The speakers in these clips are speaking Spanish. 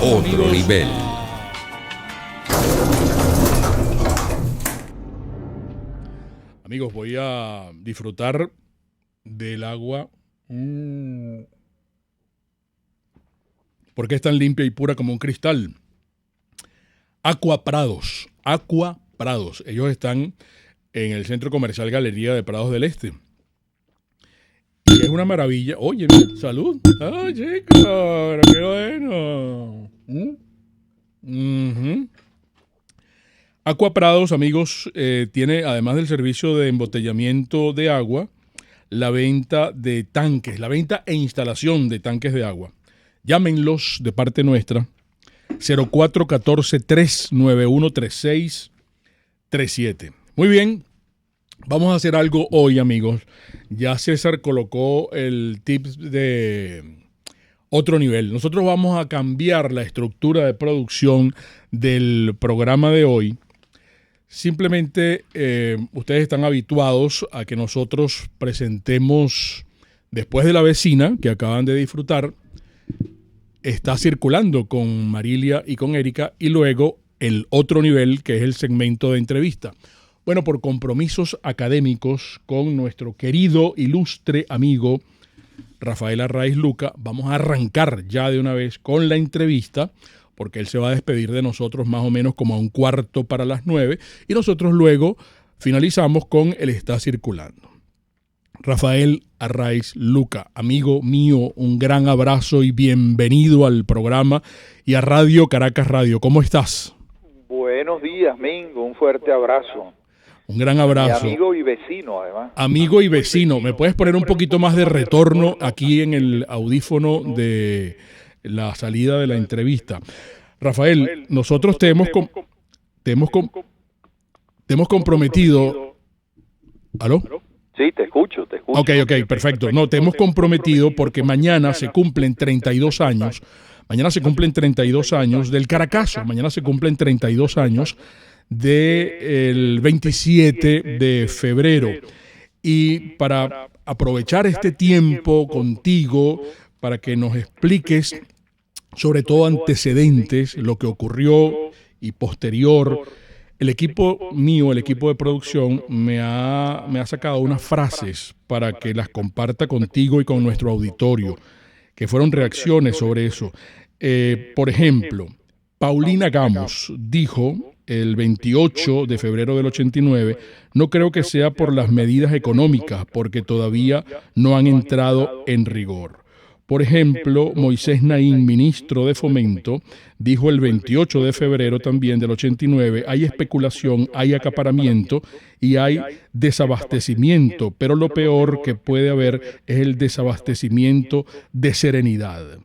Otro nivel. Amigos, voy a disfrutar del agua. Porque es tan limpia y pura como un cristal. Aqua Prados. Aqua Prados. Ellos están en el Centro Comercial Galería de Prados del Este. Y es una maravilla. Oye, salud. ¡Oh, chicos! ¡Qué bueno! Aqua Prados, amigos, tiene, además del servicio de embotellamiento de agua, la venta de tanques, la venta e instalación de tanques de agua. Llámenlos de parte nuestra, 0414-391-3637. Muy bien, vamos a hacer algo hoy, amigos. Ya César colocó el tips de otro nivel. Nosotros vamos a cambiar la estructura de producción del programa de hoy. Simplemente ustedes están habituados a que nosotros presentemos, después de la vecina que acaban de disfrutar, está circulando con Marilia y con Erika, y luego el otro nivel, que es el segmento de entrevista. Bueno, por compromisos académicos con nuestro querido, ilustre amigo Rafael Arraiz Luca, vamos a arrancar ya de una vez con la entrevista, porque él se va a despedir de nosotros más o menos como a 8:45, y nosotros luego finalizamos con el Está Circulando. Rafael Arraiz Luca, amigo mío, un gran abrazo y bienvenido al programa y a Radio Caracas Radio. ¿Cómo estás? Buenos días, Mingo, un fuerte abrazo. Un gran abrazo. Mi amigo y vecino, además. Amigo y vecino. ¿Me puedes poner un poquito más de retorno aquí en el audífono de la salida de la entrevista? Rafael, nosotros te hemos comprometido. ¿Aló? Sí, te escucho. Ok, perfecto. No, te hemos comprometido porque mañana se cumplen 32 años. Mañana se cumplen 32 años del Caracazo. Mañana se cumplen 32 años del 27 de febrero. Y para aprovechar este tiempo contigo, para que nos expliques sobre todo antecedentes, lo que ocurrió y posterior, el equipo mío, el equipo de producción, me ha sacado unas frases para que las comparta contigo y con nuestro auditorio, que fueron reacciones sobre eso. Por ejemplo, Paulina Gamos dijo el 28 de febrero del 89, no creo que sea por las medidas económicas, porque todavía no han entrado en rigor. Por ejemplo, Moisés Naín, ministro de Fomento, dijo el 28 de febrero también del 89, hay especulación, hay acaparamiento y hay desabastecimiento, pero lo peor que puede haber es el desabastecimiento de serenidad.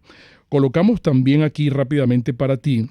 Colocamos también aquí rápidamente para ti,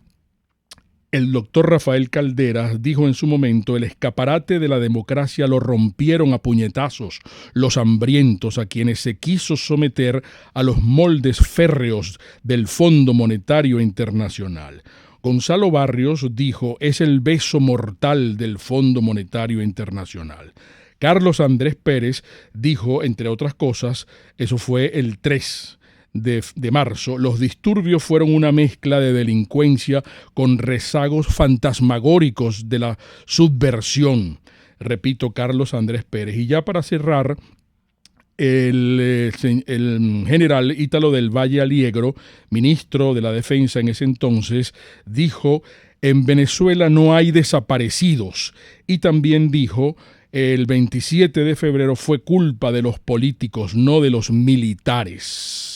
el doctor Rafael Calderas dijo en su momento, el escaparate de la democracia lo rompieron a puñetazos los hambrientos a quienes se quiso someter a los moldes férreos del Fondo Monetario Internacional. Gonzalo Barrios dijo, es el beso mortal del Fondo Monetario Internacional. Carlos Andrés Pérez dijo, entre otras cosas, eso fue el 3 de marzo, los disturbios fueron una mezcla de delincuencia con rezagos fantasmagóricos de la subversión. Repito, Carlos Andrés Pérez. Y ya para cerrar, el general Ítalo del Valle Aliegro, ministro de la Defensa en ese entonces, dijo, en Venezuela no hay desaparecidos. Y también dijo, el 27 de febrero fue culpa de los políticos, no de los militares.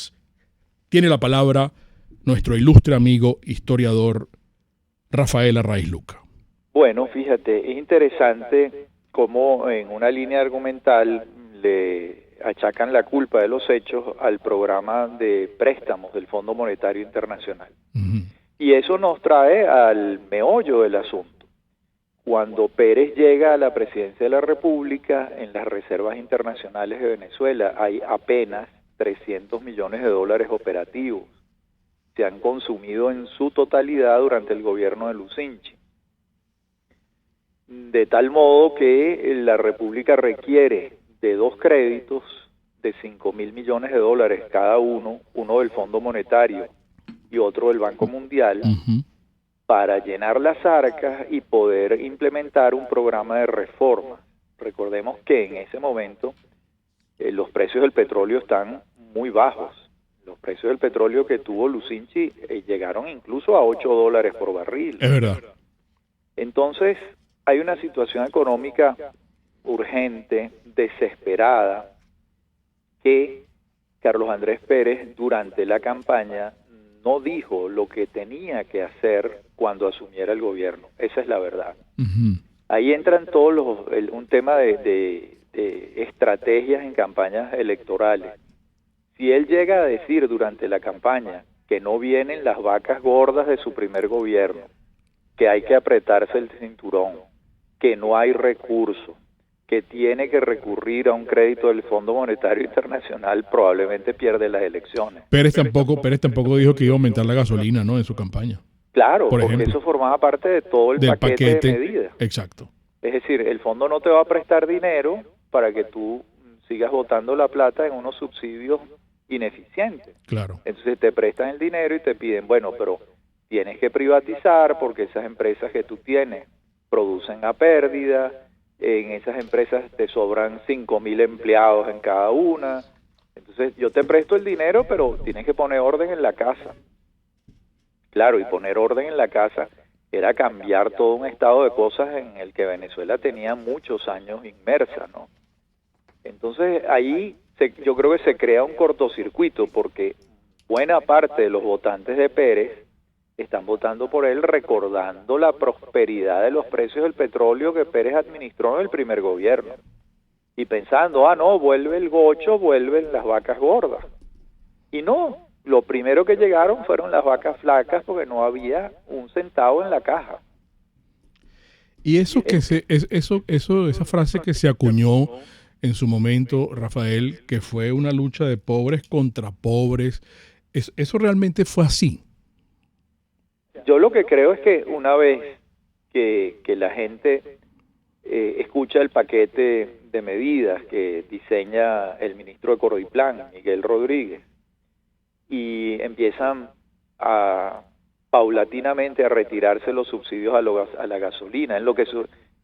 Tiene la palabra nuestro ilustre amigo, historiador Rafael Arraiz Luca. Bueno, fíjate, es interesante cómo en una línea argumental le achacan la culpa de los hechos al programa de préstamos del Fondo Monetario Internacional. Y eso nos trae al meollo del asunto. Cuando Pérez llega a la presidencia de la República, en las reservas internacionales de Venezuela hay apenas $300 millones operativos. Se han consumido en su totalidad durante el gobierno de Lucinchi. De tal modo que la República requiere de 2 créditos de $5.000 millones cada uno del Fondo Monetario y otro del Banco Mundial, para llenar las arcas y poder implementar un programa de reforma. Recordemos que en ese momento los precios del petróleo están muy bajos. Los precios del petróleo que tuvo Lucinchi llegaron incluso a $8 por barril. Es verdad. Entonces, hay una situación económica urgente, desesperada, que Carlos Andrés Pérez durante la campaña no dijo lo que tenía que hacer cuando asumiera el gobierno. Esa es la verdad. Ahí entran todos un tema de estrategias en campañas electorales. Si él llega a decir durante la campaña que no vienen las vacas gordas de su primer gobierno, que hay que apretarse el cinturón, que no hay recursos, que tiene que recurrir a un crédito del Fondo Monetario Internacional, probablemente pierde las elecciones. Pérez tampoco dijo que iba a aumentar la gasolina, ¿no?, en su campaña. Claro, porque eso formaba parte de todo el paquete de medidas. Exacto. Es decir, el fondo no te va a prestar dinero para que tú sigas botando la plata en unos subsidios ineficientes. Claro. Entonces te prestan el dinero y te piden, bueno, pero tienes que privatizar porque esas empresas que tú tienes producen a pérdida, en esas empresas te sobran 5,000 empleados en cada una. Entonces yo te presto el dinero, pero tienes que poner orden en la casa. Claro, y poner orden en la casa era cambiar todo un estado de cosas en el que Venezuela tenía muchos años inmersa, ¿no? Entonces ahí yo creo que se crea un cortocircuito, porque buena parte de los votantes de Pérez están votando por él recordando la prosperidad de los precios del petróleo que Pérez administró en el primer gobierno. Y pensando, no, vuelve el gocho, vuelven las vacas gordas. Y no, lo primero que llegaron fueron las vacas flacas porque no había un centavo en la caja. Y eso esa frase que se acuñó en su momento, Rafael, que fue una lucha de pobres contra pobres, ¿eso realmente fue así? Yo lo que creo es que una vez que la gente escucha el paquete de medidas que diseña el ministro de Cordiplán, Miguel Rodríguez, y empiezan paulatinamente a retirarse los subsidios a la gasolina, en lo que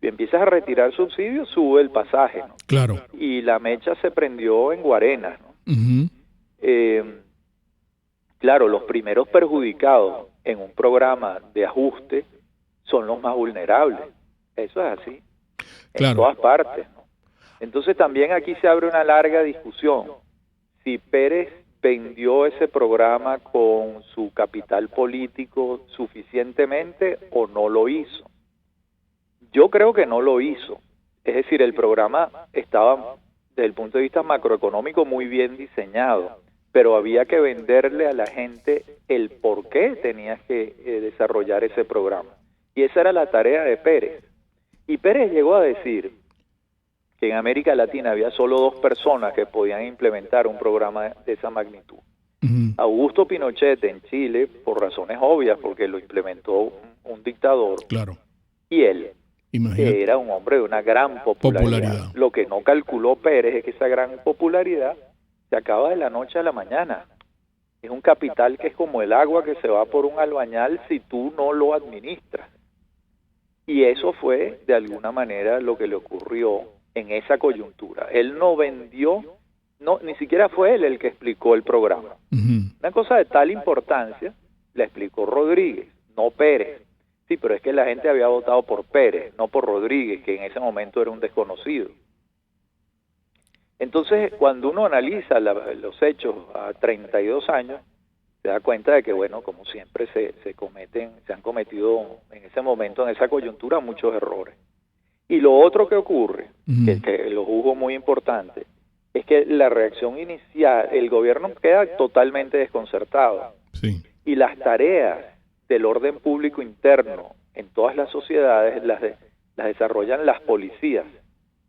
empiezas a retirar subsidios, sube el pasaje, ¿no? Claro. Y la mecha se prendió en Guarenas, ¿no? Claro, los primeros perjudicados en un programa de ajuste son los más vulnerables. Eso es así. Claro. En todas partes, ¿no? Entonces también aquí se abre una larga discusión. Si Pérez vendió ese programa con su capital político suficientemente o no lo hizo. Yo creo que no lo hizo. Es decir, el programa estaba, desde el punto de vista macroeconómico, muy bien diseñado, pero había que venderle a la gente el por qué tenías que desarrollar ese programa. Y esa era la tarea de Pérez. Y Pérez llegó a decir que en América Latina había solo 2 personas que podían implementar un programa de esa magnitud. Augusto Pinochet en Chile, por razones obvias, porque lo implementó un dictador. Claro. Y él, imagínate, que era un hombre de una gran popularidad. Lo que no calculó Pérez es que esa gran popularidad se acaba de la noche a la mañana. Es un capital que es como el agua que se va por un albañal si tú no lo administras. Y eso fue, de alguna manera, lo que le ocurrió en esa coyuntura. Él no vendió, ni siquiera fue él el que explicó el programa. Una cosa de tal importancia la explicó Rodríguez, no Pérez. Sí, pero es que la gente había votado por Pérez, no por Rodríguez, que en ese momento era un desconocido. Entonces, cuando uno analiza los hechos a 32 años, se da cuenta de que, bueno, como siempre se han cometido en ese momento, en esa coyuntura, muchos errores. Y lo otro que ocurre, que lo juzgo muy importante, es que la reacción inicial, el gobierno queda totalmente desconcertado. Sí. Y las tareas del orden público interno en todas las sociedades las desarrollan las policías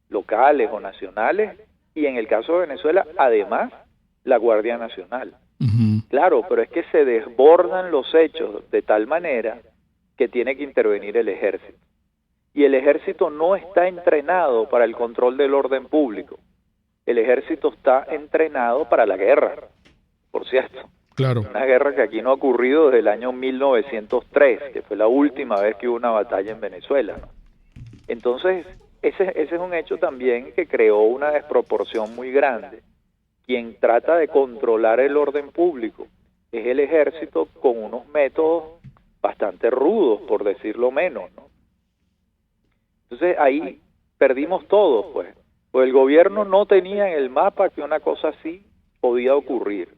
locales o nacionales, y en el caso de Venezuela, además, la Guardia Nacional. Claro, pero es que se desbordan los hechos de tal manera que tiene que intervenir el ejército. Y el ejército no está entrenado para el control del orden público. El ejército está entrenado para la guerra, por cierto. Claro. Una guerra que aquí no ha ocurrido desde el año 1903, que fue la última vez que hubo una batalla en Venezuela, ¿no? Entonces, ese es un hecho también que creó una desproporción muy grande. Quien trata de controlar el orden público es el ejército con unos métodos bastante rudos, por decirlo menos, ¿no? Entonces ahí perdimos todos, pues el gobierno no tenía en el mapa que una cosa así podía ocurrir,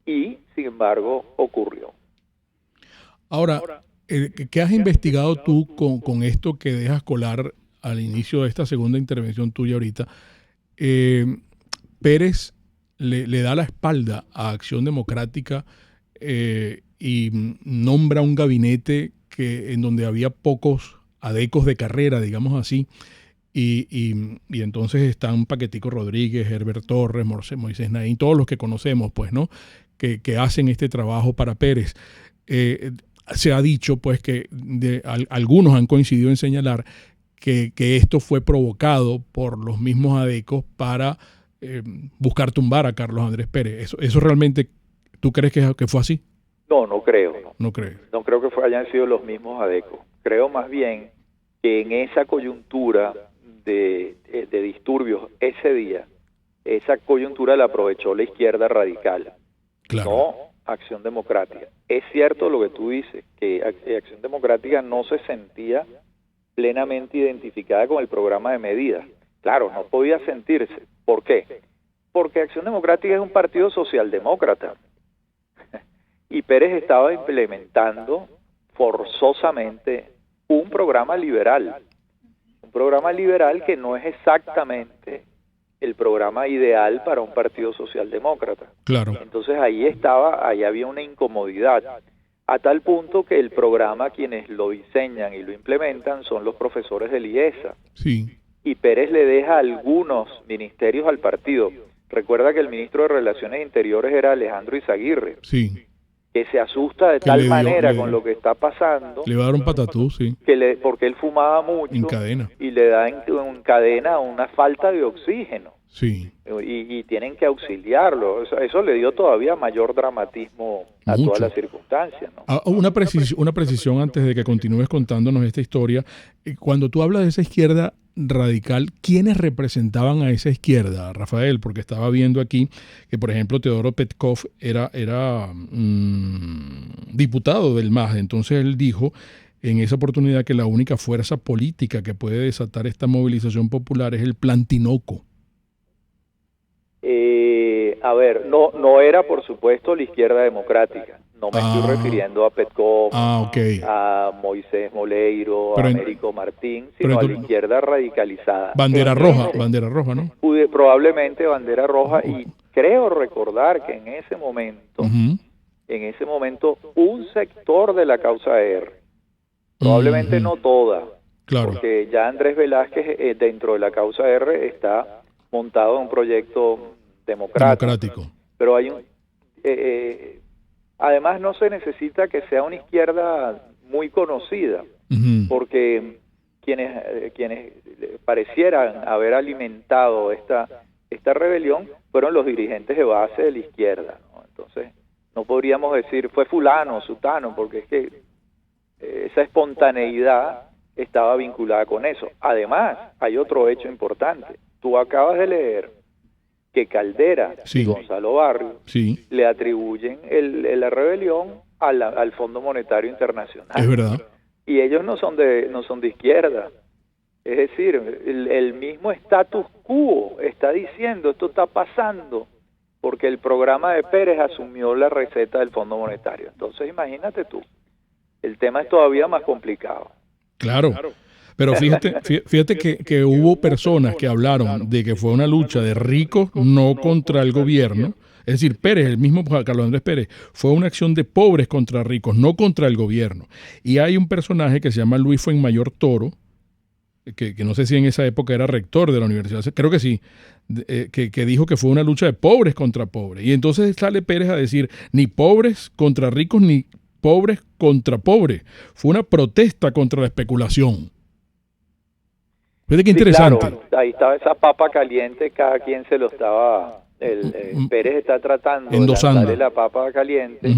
y sin embargo ocurrió. Ahora, ¿qué has investigado tú con esto que dejas colar al inicio de esta segunda intervención tuya ahorita? Pérez le da la espalda a Acción Democrática y nombra un gabinete en donde había pocos adecos de carrera, digamos así, y entonces están Paquetico Rodríguez, Herbert Torres, Moisés Naín, todos los que conocemos, pues, ¿no? Que hacen este trabajo para Pérez. Se ha dicho, pues, que algunos han coincidido en señalar que esto fue provocado por los mismos adecos para buscar tumbar a Carlos Andrés Pérez. ¿Eso realmente tú crees que fue así? No creo. No creo. No creo que hayan sido los mismos adecos. Creo más bien que en esa coyuntura de disturbios ese día, esa coyuntura la aprovechó la izquierda radical, claro. No Acción Democrática. Es cierto lo que tú dices, que Acción Democrática no se sentía plenamente identificada con el programa de medidas. Claro, no podía sentirse. ¿Por qué? Porque Acción Democrática es un partido socialdemócrata y Pérez estaba implementando forzosamente un programa liberal que no es exactamente el programa ideal para un partido socialdemócrata. Claro. Entonces ahí había una incomodidad, a tal punto que el programa, quienes lo diseñan y lo implementan, son los profesores del IESA. Sí. Y Pérez le deja algunos ministerios al partido. Recuerda que el ministro de Relaciones Interiores era Alejandro Izaguirre. Sí. Que se asusta de tal manera con lo que está pasando. Le va a dar un patatú, sí. Porque él fumaba mucho. En cadena. Y le da en cadena una falta de oxígeno. Sí. Y tienen que auxiliarlo. Eso le dio todavía mayor dramatismo a toda la circunstancia, ¿no? Una precisión antes de que continúes contándonos esta historia. Cuando tú hablas de esa izquierda radical, ¿quiénes representaban a esa izquierda, Rafael? Porque estaba viendo aquí que, por ejemplo, Teodoro Petkov era diputado del MAS. Entonces él dijo en esa oportunidad que la única fuerza política que puede desatar esta movilización popular es el Plan Tinoco. No era, por supuesto, la izquierda democrática. No me estoy refiriendo a Petkov, a Moisés Moleiro, a Américo Martín, sino a la izquierda radicalizada. Bandera roja, ¿no? Probablemente bandera roja, y creo recordar que en ese momento, un sector de la causa R, probablemente no toda, claro, porque ya Andrés Velázquez dentro de la causa R está montado en un proyecto democrático. Pero hay además no se necesita que sea una izquierda muy conocida, porque quienes parecieran haber alimentado esta rebelión fueron los dirigentes de base de la izquierda, ¿no? Entonces no podríamos decir fue fulano, sutano, porque es que esa espontaneidad estaba vinculada con eso. Además, hay otro hecho importante. Tú acabas de leer que Caldera y Gonzalo Barrios le atribuyen la rebelión al Fondo Monetario Internacional. Es verdad. Y ellos no son de izquierda. Es decir, el mismo status quo está diciendo esto está pasando porque el programa de Pérez asumió la receta del Fondo Monetario. Entonces imagínate tú, el tema es todavía más complicado. Claro. Pero fíjate que hubo personas que hablaron de que fue una lucha de ricos no contra el gobierno. Es decir, Pérez, el mismo Carlos Andrés Pérez, fue una acción de pobres contra ricos, no contra el gobierno. Y hay un personaje que se llama Luis Fuenmayor Toro, que no sé si en esa época era rector de la universidad, creo que sí, que dijo que fue una lucha de pobres contra pobres. Y entonces sale Pérez a decir, ni pobres contra ricos, ni pobres contra pobres. Fue una protesta contra la especulación. Fíjate qué interesante. Claro, ahí estaba esa papa caliente, cada quien se lo estaba Pérez está tratando de darle la papa caliente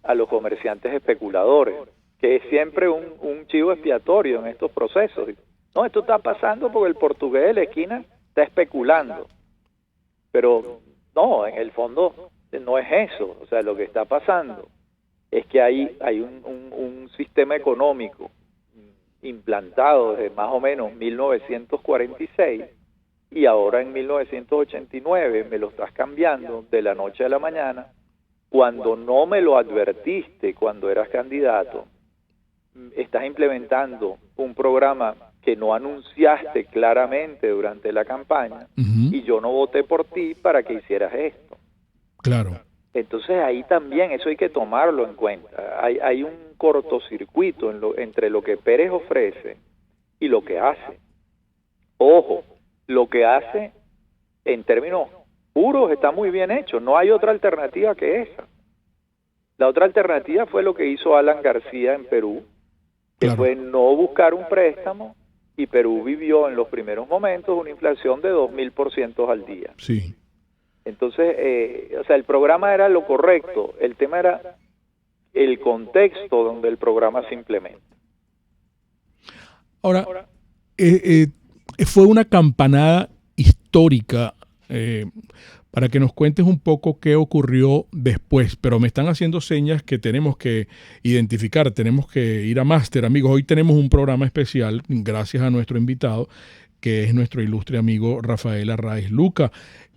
a los comerciantes especuladores, que es siempre un chivo expiatorio en estos procesos. No, esto está pasando porque el portugués de la esquina está especulando. Pero no, en el fondo no es eso. O sea, lo que está pasando es que hay un sistema económico implantado desde más o menos 1946 y ahora en 1989 me lo estás cambiando de la noche a la mañana, cuando no me lo advertiste cuando eras candidato. Estás implementando un programa que no anunciaste claramente durante la campaña y yo no voté por ti para que hicieras esto. Claro. Entonces ahí también eso hay que tomarlo en cuenta. Hay un cortocircuito entre lo que Pérez ofrece y lo que hace. Ojo, lo que hace en términos puros está muy bien hecho. No hay otra alternativa que esa. La otra alternativa fue lo que hizo Alan García en Perú, que fue no buscar un préstamo, y Perú vivió en los primeros momentos una inflación de 2.000% al día. Sí. Entonces, o sea, el programa era lo correcto, el tema era el contexto donde el programa se implementa. Ahora, fue una campanada histórica, para que nos cuentes un poco qué ocurrió después, pero me están haciendo señas que tenemos que identificar, tenemos que ir a máster, amigos. Hoy tenemos un programa especial, gracias a nuestro invitado, que es nuestro ilustre amigo Rafael Arraiz Luca,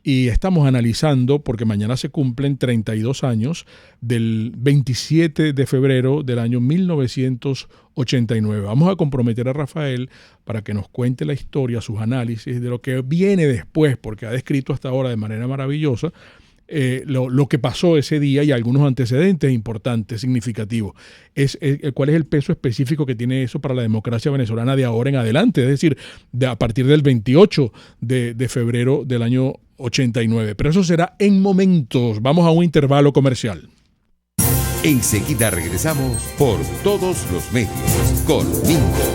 y estamos analizando, porque mañana se cumplen 32 años del 27 de febrero del año 1989. Vamos a comprometer a Rafael para que nos cuente la historia, sus análisis de lo que viene después, porque ha descrito hasta ahora de manera maravillosa lo que pasó ese día y algunos antecedentes importantes, significativos. ¿Cuál es el peso específico que tiene eso para la democracia venezolana de ahora en adelante? Es decir, a partir del 28 de febrero del año 89. Pero eso será en momentos. Vamos a un intervalo comercial. Enseguida regresamos por Todos los Medios con Mingo.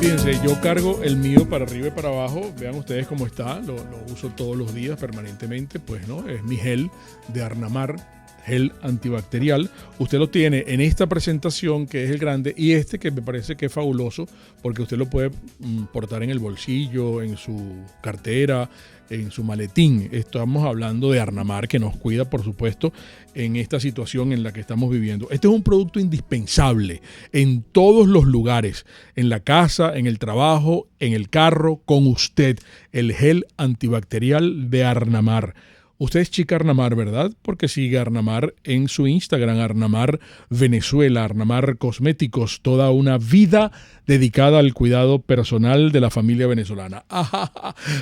Fíjense, yo cargo el mío para arriba y para abajo. Vean ustedes cómo está. Lo uso todos los días permanentemente. Pues no, es mi gel de Arnamar, gel antibacterial. Usted lo tiene en esta presentación, que es el grande, y este que me parece que es fabuloso, porque usted lo puede portar en el bolsillo, en su cartera, en su maletín. Estamos hablando de Arnamar, que nos cuida, por supuesto, en esta situación en la que estamos viviendo. Este es un producto indispensable en todos los lugares, en la casa, en el trabajo, en el carro, con usted. El gel antibacterial de Arnamar. Usted es chica Arnamar, ¿verdad? Porque sigue Arnamar en su Instagram, Arnamar Venezuela, Arnamar Cosméticos, toda una vida dedicada al cuidado personal de la familia venezolana.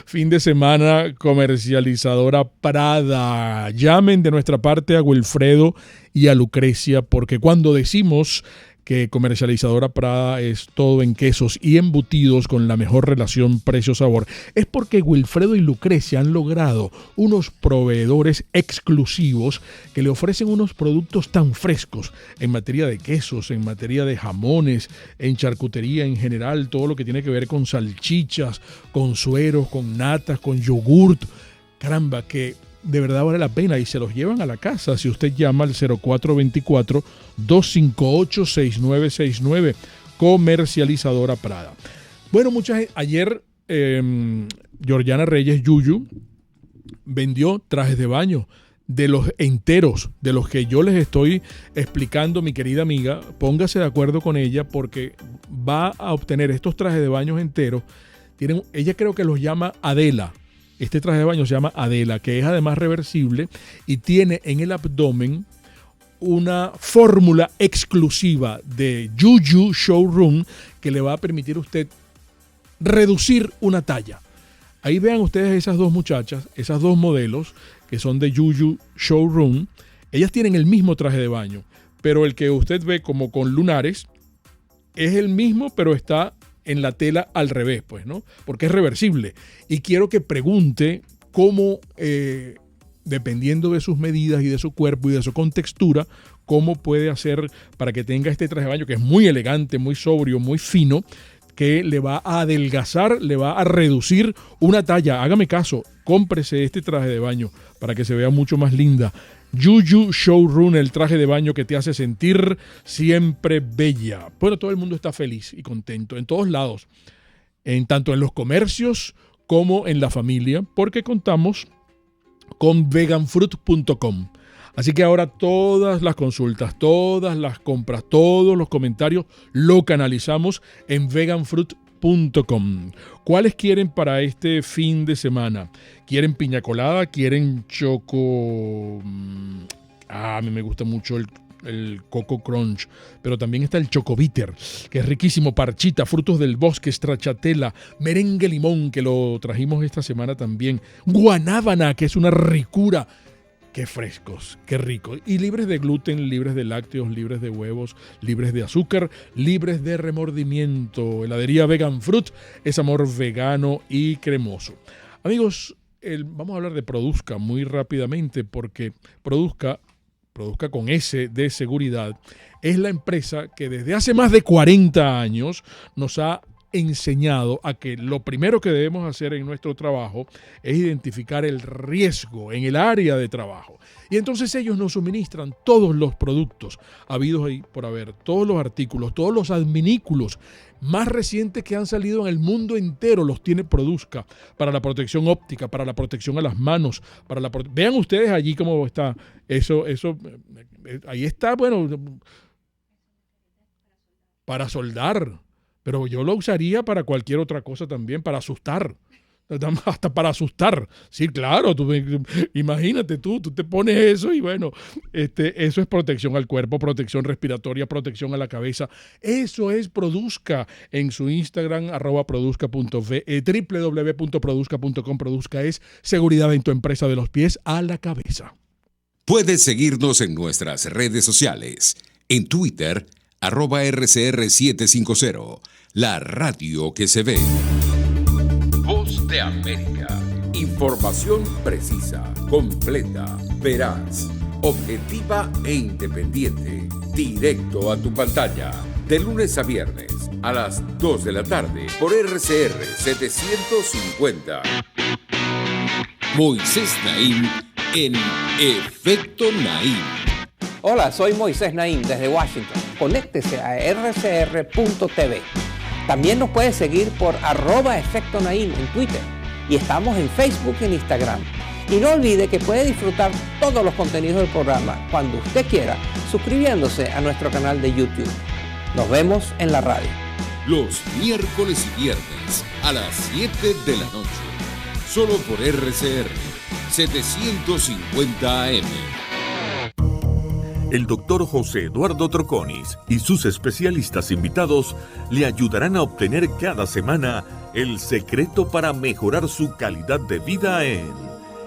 Fin de semana, Comercializadora Prada. Llamen de nuestra parte a Wilfredo y a Lucrecia, porque cuando decimos que Comercializadora Prada es todo en quesos y embutidos con la mejor relación precio-sabor, es porque Wilfredo y Lucrecia han logrado unos proveedores exclusivos que le ofrecen unos productos tan frescos en materia de quesos, en materia de jamones, en charcutería en general, todo lo que tiene que ver con salchichas, con sueros, con natas, con yogurt. Caramba, que de verdad vale la pena, y se los llevan a la casa si usted llama al 0424-258-6969, Comercializadora Prada. Bueno, ayer Georgiana Reyes Yuyu vendió trajes de baño de los enteros, de los que yo les estoy explicando, mi querida amiga. Póngase de acuerdo con ella, porque va a obtener estos trajes de baños enteros. Ella creo que los llama Adela. Este traje de baño se llama Adela, que es además reversible y tiene en el abdomen una fórmula exclusiva de Yuyu Showroom que le va a permitir a usted reducir una talla. Ahí vean ustedes esas dos muchachas, esas dos modelos que son de Yuyu Showroom. Ellas tienen el mismo traje de baño, pero el que usted ve como con lunares es el mismo, pero está en la tela al revés, pues, ¿no? Porque es reversible. Y quiero que pregunte cómo, dependiendo de sus medidas y de su cuerpo y de su contextura, cómo puede hacer para que tenga este traje de baño, que es muy elegante, muy sobrio, muy fino, que le va a adelgazar, le va a reducir una talla. Hágame caso, cómprese este traje de baño para que se vea mucho más linda. Yuyu Showroom, el traje de baño que te hace sentir siempre bella. Bueno, todo el mundo está feliz y contento en todos lados, tanto en los comercios como en la familia, porque contamos con veganfruit.com. Así que ahora todas las consultas, todas las compras, todos los comentarios lo canalizamos en veganfruit.com. ¿Cuáles quieren para este fin de semana? ¿Quieren piña colada? ¿Quieren choco? A mí me gusta mucho el Coco Crunch, pero también está el Choco Bitter, que es riquísimo, parchita, frutos del bosque, stracciatella, merengue limón, que lo trajimos esta semana también, guanábana, que es una ricura. Qué frescos, qué ricos. Y libres de gluten, libres de lácteos, libres de huevos, libres de azúcar, libres de remordimiento. Heladería Vegan Fruit es amor vegano y cremoso. Amigos, vamos a hablar de Produzca muy rápidamente, porque Produzca con S de seguridad, es la empresa que desde hace más de 40 años nos ha enseñado a que lo primero que debemos hacer en nuestro trabajo es identificar el riesgo en el área de trabajo. Y entonces ellos nos suministran todos los productos habidos ahí por haber, todos los artículos, todos los adminículos más recientes que han salido en el mundo entero, los tiene Produzca, para la protección óptica, para la protección a las manos, vean ustedes allí cómo está eso, ahí está, bueno, para soldar. Pero yo lo usaría para cualquier otra cosa también, para asustar. Hasta para asustar. Sí, claro. Imagínate tú te pones eso y bueno, eso es protección al cuerpo, protección respiratoria, protección a la cabeza. Eso es Produzca en su Instagram, @produzca.ve, www.produzca.com. Produzca es seguridad en tu empresa de los pies a la cabeza. Puedes seguirnos en nuestras redes sociales. En Twitter, @RCR750, la radio que se ve. Voz de América. Información precisa, completa, veraz, objetiva e independiente. Directo a tu pantalla. De lunes a viernes a las 2 de la tarde por RCR 750. Moisés Naim en Efecto Naim. Hola, soy Moisés Naim desde Washington. Conéctese a rcr.tv. También nos puede seguir por @Efecto Naim en Twitter. Y estamos en Facebook y en Instagram. Y no olvide que puede disfrutar todos los contenidos del programa cuando usted quiera, suscribiéndose a nuestro canal de YouTube. Nos vemos en la radio. Los miércoles y viernes a las 7 de la noche. Solo por RCR 750 AM. El doctor José Eduardo Troconis y sus especialistas invitados le ayudarán a obtener cada semana el secreto para mejorar su calidad de vida en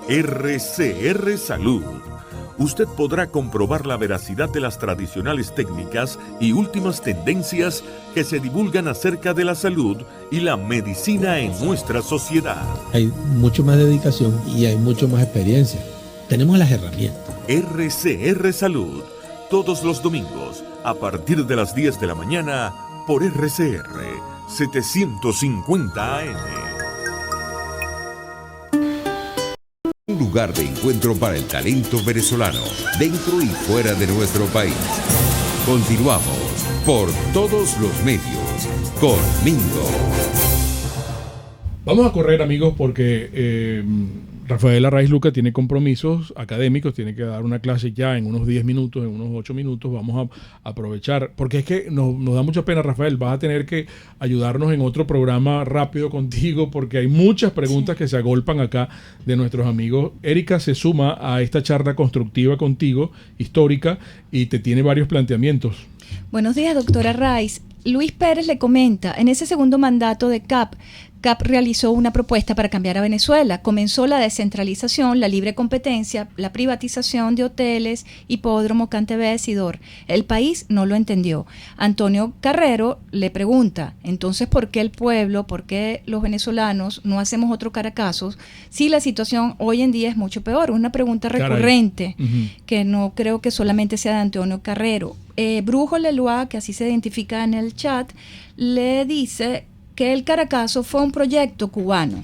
RCR Salud. Usted podrá comprobar la veracidad de las tradicionales técnicas y últimas tendencias que se divulgan acerca de la salud y la medicina en nuestra sociedad. Hay mucho más dedicación y hay mucho más experiencia. Tenemos las herramientas. RCR Salud, todos los domingos, a partir de las 10 de la mañana, por RCR 750 AM. Un lugar de encuentro para el talento venezolano, dentro y fuera de nuestro país. Continuamos por todos los medios con Mingo. Vamos a correr, amigos, porque Rafael Arraiz Luca tiene compromisos académicos, tiene que dar una clase ya en unos 10 minutos, en unos 8 minutos. Vamos a aprovechar, porque es que nos da mucha pena, Rafael, vas a tener que ayudarnos en otro programa rápido contigo, porque hay muchas preguntas que se agolpan acá de nuestros amigos. Erika se suma a esta charla constructiva contigo, histórica, y te tiene varios planteamientos. Buenos días, doctora Arraiz. Luis Pérez le comenta, en ese segundo mandato de CAP realizó una propuesta para cambiar a Venezuela. Comenzó la descentralización, la libre competencia, la privatización de hoteles, hipódromo, Cantebésidor. El país no lo entendió. Antonio Carrero le pregunta, entonces, ¿por qué el pueblo, por qué los venezolanos no hacemos otro Caracazo si la situación hoy en día es mucho peor? Una pregunta recurrente que no creo que solamente sea de Antonio Carrero. Brujo Leloa, que así se identifica en el chat, le dice que el Caracazo fue un proyecto cubano.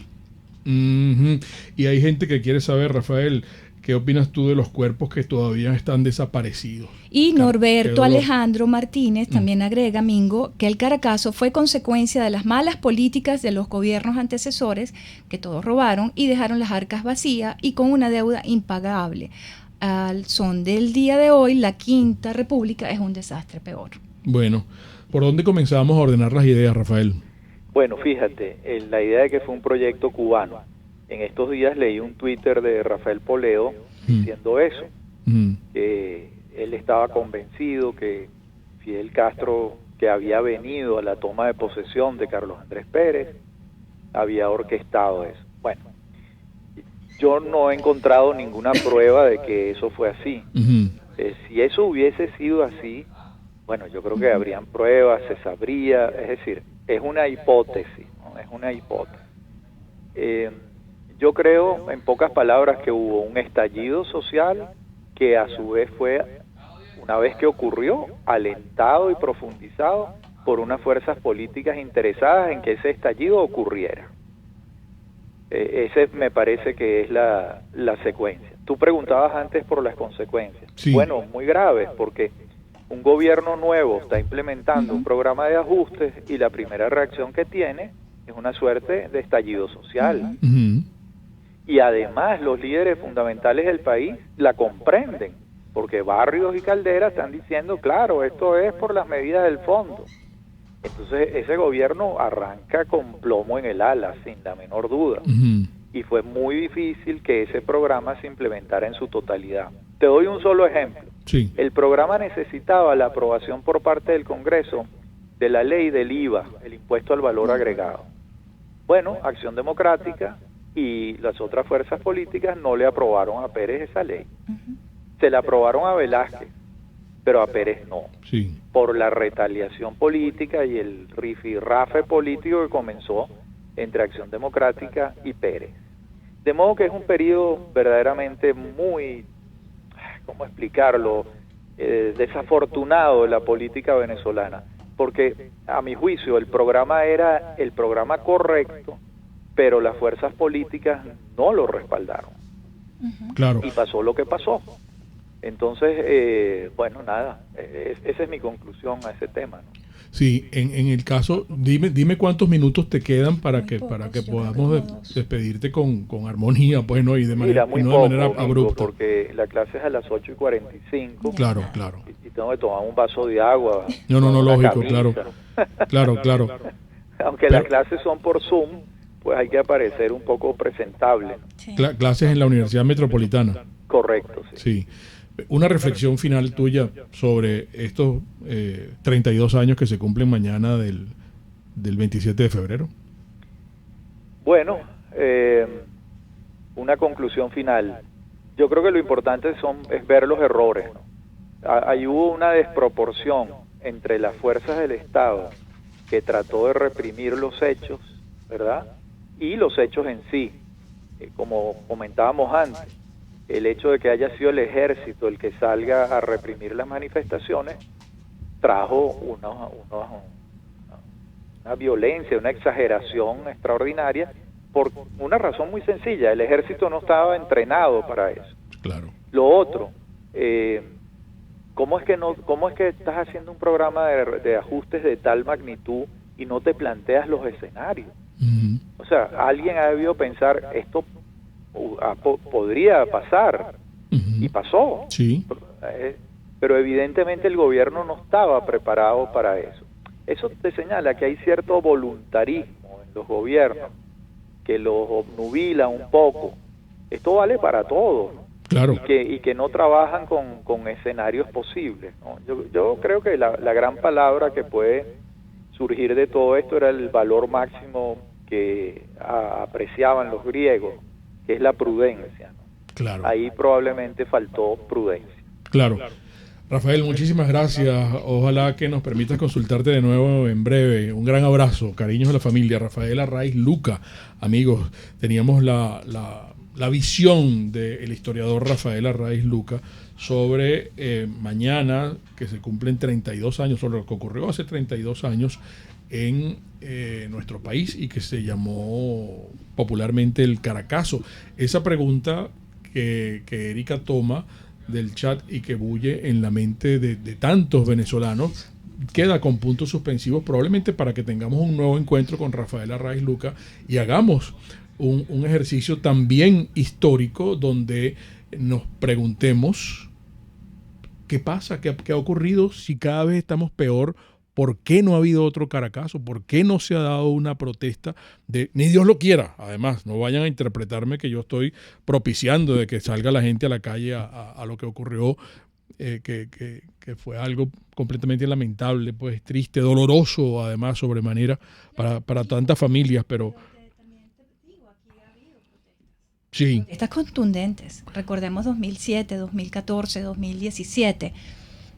Y hay gente que quiere saber, Rafael, ¿qué opinas tú de los cuerpos que todavía están desaparecidos? Y Norberto Alejandro Martínez también agrega, Mingo, que el Caracazo fue consecuencia de las malas políticas de los gobiernos antecesores, que todos robaron y dejaron las arcas vacías y con una deuda impagable. Al son del día de hoy, la Quinta República es un desastre peor. Bueno, ¿por dónde comenzamos a ordenar las ideas, Rafael? Bueno, fíjate, la idea de que fue un proyecto cubano. En estos días leí un Twitter de Rafael Poleo diciendo eso, que él estaba convencido que Fidel Castro, que había venido a la toma de posesión de Carlos Andrés Pérez, había orquestado eso. Bueno, yo no he encontrado ninguna prueba de que eso fue así. Si eso hubiese sido así, bueno, yo creo que habrían pruebas, se sabría, es decir, es una hipótesis, ¿no? Es una hipótesis. Yo creo, en pocas palabras, que hubo un estallido social que a su vez fue, una vez que ocurrió, alentado y profundizado por unas fuerzas políticas interesadas en que ese estallido ocurriera. Ese me parece que es la secuencia. Tú preguntabas antes por las consecuencias. Sí. Bueno, muy graves, porque un gobierno nuevo está implementando un programa de ajustes y la primera reacción que tiene es una suerte de estallido social. Y además los líderes fundamentales del país la comprenden, porque Barrios y Caldera están diciendo, claro, esto es por las medidas del fondo. Entonces ese gobierno arranca con plomo en el ala, sin la menor duda. Y fue muy difícil que ese programa se implementara en su totalidad. Te doy un solo ejemplo. Sí. El programa necesitaba la aprobación por parte del Congreso de la ley del IVA, el impuesto al valor agregado. Bueno, Acción Democrática y las otras fuerzas políticas no le aprobaron a Pérez esa ley. Se la aprobaron a Velázquez, pero a Pérez no. Sí. Por la retaliación política y el rifirrafe político que comenzó entre Acción Democrática y Pérez. De modo que es un periodo verdaderamente muy, ¿cómo explicarlo?, desafortunado de la política venezolana, porque a mi juicio el programa era el programa correcto, pero las fuerzas políticas no lo respaldaron. Claro. Y pasó lo que pasó. Entonces, bueno, nada, esa es mi conclusión a ese tema, ¿no? Sí, en el caso, dime cuántos minutos te quedan para que podamos despedirte con armonía, pues, ¿no? Y de manera, Mira, no de manera abrupta. Porque la clase es a las 8:45. Claro. Y tengo que tomar un vaso de agua. No, lógico, claro. Aunque las clases son por Zoom, pues hay que aparecer un poco presentable. Sí. Clases en la Universidad Metropolitana. Correcto, sí. Una reflexión final tuya sobre estos 32 años que se cumplen mañana del 27 de febrero. Bueno, una conclusión final. Yo creo que lo importante es ver los errores, ¿no? Ahí hubo una desproporción entre las fuerzas del Estado que trató de reprimir los hechos, ¿verdad?, y los hechos en sí. Como comentábamos antes, el hecho de que haya sido el ejército el que salga a reprimir las manifestaciones trajo una violencia, una exageración extraordinaria, por una razón muy sencilla: el ejército no estaba entrenado para eso. Claro. Lo otro, ¿cómo es que estás haciendo un programa de ajustes de tal magnitud y no te planteas los escenarios? O sea, alguien ha debido pensar, esto podría pasar, y pasó. Sí. Pero evidentemente el gobierno no estaba preparado para eso. Eso te señala que hay cierto voluntarismo en los gobiernos que los obnubila un poco. Esto vale para todos, ¿no? Claro. Y que no trabajan con escenarios posibles, ¿no? Yo creo que la gran palabra que puede surgir de todo esto era el valor máximo que apreciaban los griegos, que es la prudencia, ¿no? Claro. Ahí probablemente faltó prudencia. Claro. Rafael, muchísimas gracias. Ojalá que nos permitas consultarte de nuevo en breve. Un gran abrazo, cariños de la familia. Rafael Arraiz Luca. Amigos, teníamos la visión del historiador Rafael Arraiz Luca sobre mañana, que se cumplen 32 años, sobre lo que ocurrió hace 32 años, en nuestro país y que se llamó popularmente el Caracazo. Esa pregunta que Erika toma del chat y que bulle en la mente de tantos venezolanos queda con puntos suspensivos, probablemente para que tengamos un nuevo encuentro con Rafael Arraiz Luca y hagamos un ejercicio también histórico donde nos preguntemos qué pasa, qué ha ocurrido, si cada vez estamos peor. ¿Por qué no ha habido otro Caracazo? ¿Por qué no se ha dado una protesta? Ni Dios lo quiera, además, no vayan a interpretarme que yo estoy propiciando de que salga la gente a la calle a lo que ocurrió, que fue algo completamente lamentable, pues triste, doloroso, además, sobremanera, para tantas familias, pero... Sí. Estas contundentes, recordemos 2007, 2014, 2017.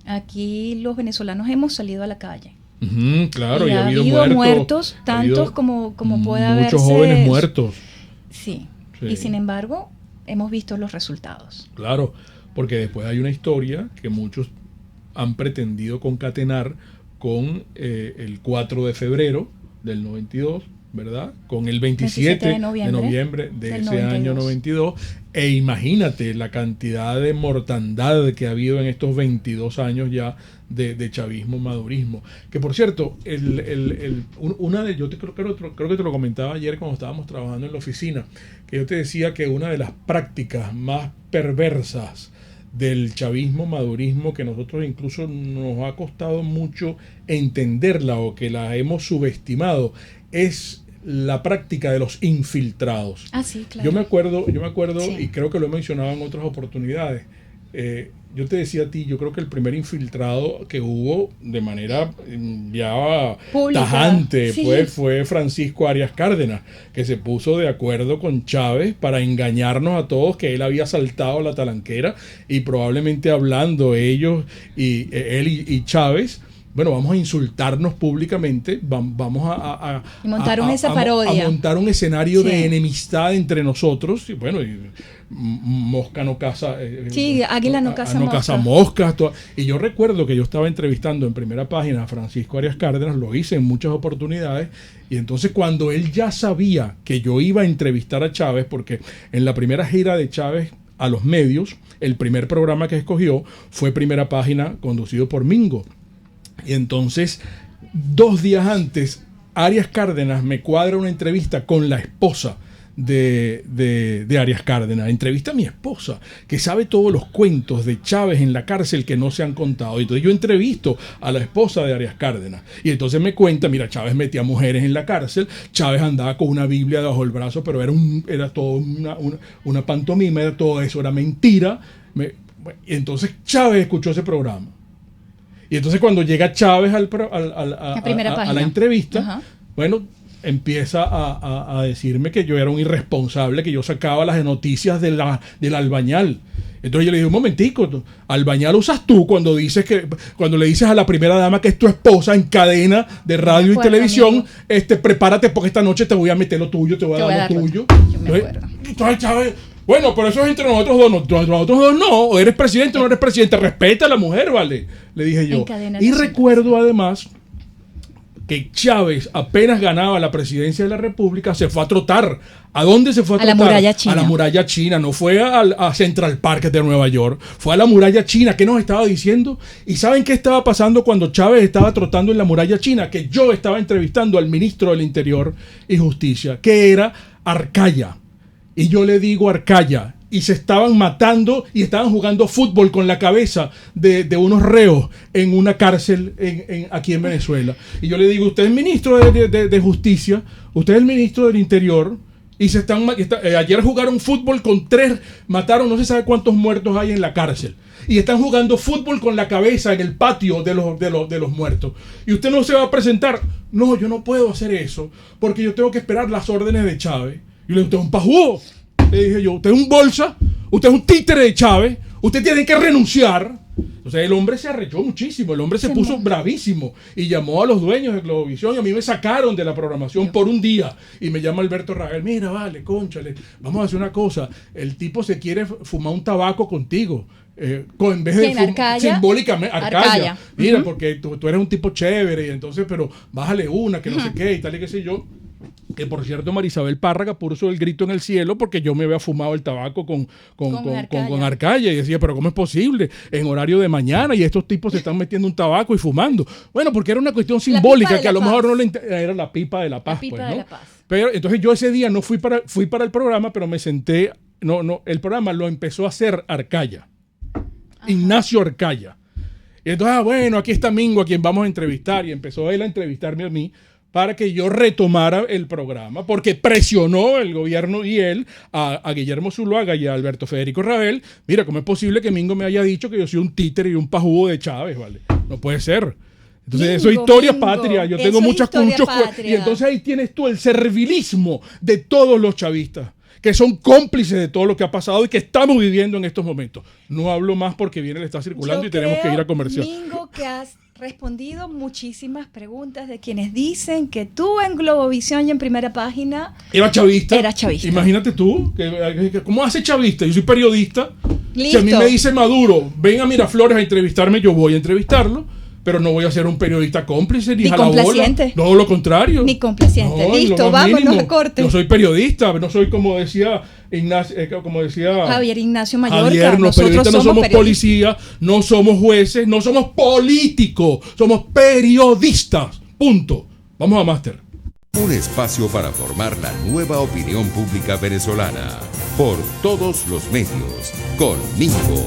Aquí los venezolanos hemos salido a la calle. Claro, y ha habido muertos, tantos como puede haber. Muchos jóvenes muertos. Sí, y sin embargo, hemos visto los resultados. Claro, porque después hay una historia que muchos han pretendido concatenar con el 4 de febrero del 92, ¿verdad? Con el 27 de noviembre de ese 92. Año 92. E imagínate la cantidad de mortandad que ha habido en estos 22 años ya de chavismo, madurismo. Que por cierto, yo creo que te lo comentaba ayer cuando estábamos trabajando en la oficina, que yo te decía que una de las prácticas más perversas del chavismo, madurismo, que nosotros incluso nos ha costado mucho entenderla o que la hemos subestimado, es la práctica de los infiltrados. Ah, sí, claro. Yo me acuerdo sí. Y creo que lo he mencionado en otras oportunidades. Yo te decía a ti, yo creo que el primer infiltrado que hubo de manera ya pública, tajante, sí, fue Francisco Arias Cárdenas, que se puso de acuerdo con Chávez para engañarnos a todos que él había saltado la talanquera y probablemente hablando ellos y él y Chávez. Bueno, vamos a insultarnos públicamente, vamos a montaron esa parodia. A montar un escenario de enemistad entre nosotros. Y bueno, mosca no caza. Águila no caza mosca. No caza moscas. Y yo recuerdo que yo estaba entrevistando en Primera Página a Francisco Arias Cárdenas, lo hice en muchas oportunidades. Y entonces cuando él ya sabía que yo iba a entrevistar a Chávez, porque en la primera gira de Chávez a los medios, el primer programa que escogió fue Primera Página, conducido por Mingo. Y entonces, 2 días antes, Arias Cárdenas me cuadra una entrevista con la esposa de Arias Cárdenas. Entrevista a mi esposa, que sabe todos los cuentos de Chávez en la cárcel que no se han contado. Y entonces yo entrevisto a la esposa de Arias Cárdenas. Y entonces me cuenta, mira, Chávez metía mujeres en la cárcel, Chávez andaba con una Biblia bajo el brazo, pero era todo una pantomima, todo eso era mentira. Y entonces Chávez escuchó ese programa. Y entonces cuando llega Chávez a la entrevista, bueno, empieza a decirme que yo era un irresponsable, que yo sacaba las noticias del Albañal. Entonces yo le dije, un momentico, Albañal usas tú cuando le dices a la primera dama que es tu esposa en cadena de radio y televisión, prepárate porque esta noche te voy a meter lo tuyo, te voy a dar lo tuyo. Yo me acuerdo. Entonces Chávez... Bueno, pero eso es entre nosotros dos. Nosotros dos no. O eres presidente o no eres presidente. Respeta a la mujer, ¿vale? Le dije yo. Y recuerdo además que Chávez apenas ganaba la presidencia de la República, se fue a trotar. ¿A dónde se fue a trotar? A la muralla china. A la muralla china. No fue a Central Park de Nueva York. Fue a la muralla china. ¿Qué nos estaba diciendo? ¿Y saben qué estaba pasando cuando Chávez estaba trotando en la muralla china? Que yo estaba entrevistando al ministro del Interior y Justicia, que era Arcaya. Y yo le digo Arcaya, y se estaban matando y estaban jugando fútbol con la cabeza de unos reos en una cárcel aquí en Venezuela. Y yo le digo, usted es ministro de Justicia, usted es el ministro del Interior, y ayer jugaron fútbol con 3, mataron no se sabe cuántos muertos hay en la cárcel. Y están jugando fútbol con la cabeza en el patio de los muertos. Y usted no se va a presentar. No, yo no puedo hacer eso, porque yo tengo que esperar las órdenes de Chávez. Y le dije, usted es un pajudo. Le dije yo, usted es un bolsa, usted es un títere de Chávez, usted tiene que renunciar. O sea, el hombre se arrechó muchísimo, el hombre se puso bravísimo y llamó a los dueños de Globovisión y a mí me sacaron de la programación por un día. Y me llama Alberto Rangel, mira, vale, cónchale, vamos a hacer una cosa. El tipo se quiere fumar un tabaco contigo. en vez de simbólicamente, Arcaya. Mira, porque tú eres un tipo chévere, y entonces, pero bájale una, que no sé qué, y tal y qué sé yo. Que por cierto, Marisabel Párraga puso el grito en el cielo porque yo me había fumado el tabaco con Arcaya y decía, pero ¿cómo es posible? En horario de mañana y estos tipos se están metiendo un tabaco y fumando. Bueno, porque era una cuestión simbólica que a lo mejor no le era la pipa de la paz. Pero entonces yo ese día no fui para el programa, pero me senté, el programa lo empezó a hacer Arcaya. Ajá. Ignacio Arcaya. Y entonces, bueno, aquí está Mingo, a quien vamos a entrevistar, y empezó él a entrevistarme a mí para que yo retomara el programa, porque presionó el gobierno y él a Guillermo Zuluaga y a Alberto Federico Rabel. Mira, ¿cómo es posible que Mingo me haya dicho que yo soy un títere y un pajugo de Chávez? ¿Vale? No puede ser. Entonces, eso es historia patria. Yo tengo muchos. Y entonces ahí tienes tú el servilismo de todos los chavistas, que son cómplices de todo lo que ha pasado y que estamos viviendo en estos momentos. No hablo más porque viene, le está circulando y tenemos que ir a comercial. Mingo, que has respondido muchísimas preguntas de quienes dicen que tú en Globovisión y en Primera Página era chavista. Imagínate tú, ¿cómo hace chavista? Yo soy periodista. Listo. Si a mí me dice Maduro, ven a Miraflores a entrevistarme, yo voy a entrevistarlo. Pero no voy a ser un periodista cómplice ni jalabola. No, lo contrario. Ni complaciente. No, listo, vámonos a corte. Yo soy periodista, no soy como decía Javier Ignacio Mallorca. Javier, los periodistas no somos policías, no somos jueces, no somos políticos, somos periodistas. Punto. Vamos a máster. Un espacio para formar la nueva opinión pública venezolana por todos los medios con Mingo.